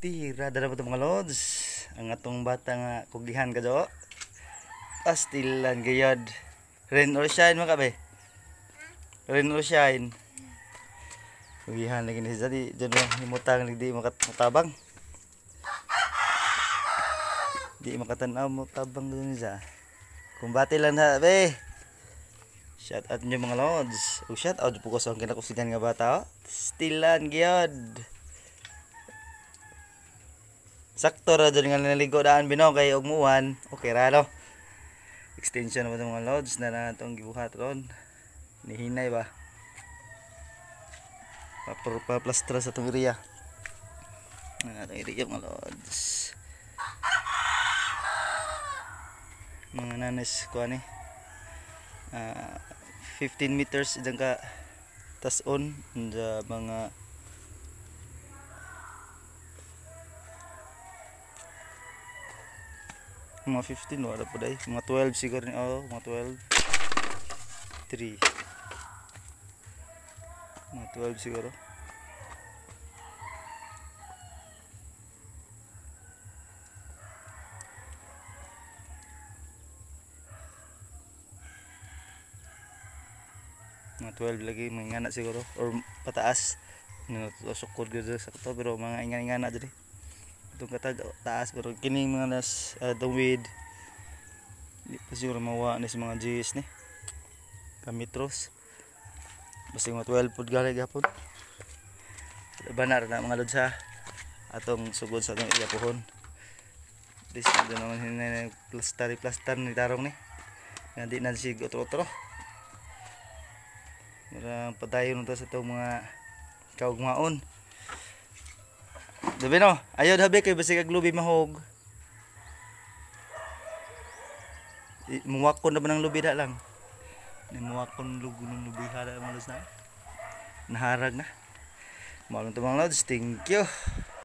Tira dala pa ito mga lods. Ang atong bata nga kugihan ka do. Pastilan gayad. Rain or shine mga kabe. Rain or shine. Kugihan lagi ni jadi diyan himutang di makatabang. Di makatanaw mo tabang dun siya. Kumbati lang na be. Shout out nyo mga lods. Shout out po ko sa kinakusigan nga bata. Stilan gayad. Sakto ra dyan nga naligo daan bino kay umuwan. Okay ra no. Extension naman mga lods na natong gibuhat ron. Nihinay ba? Paplastra sa itong area. Itong area mga lods. Mga nanis ko ani. 15 meters dyan ka tas-on. Mga mga 15 wala po day mga 12 siguro ni mga 12 3 mga 12 siguro mga 12 lagi mga ingana siguro or pataas sukod gud sa to pero mga ingana diri itong katag taas pero kining mga nas tuwid di pa siguro mawa ni sa mga Gs ni kametros basta mga 12 pud gali gapon banar na mga lods ha atong sugod sa atong iyapuhon this do naman hinay plaster ni tarong ni nga di na sig otro mara padayon ta sa itong mga kaugmaon. Dabi no, ayaw dabi kay basig kag lubi mahog. Muwakon na ba ng lubi da lang? Muwakon lugo ng lubi hara mga lods na. Naharag na. Malong to mga lods, thank you.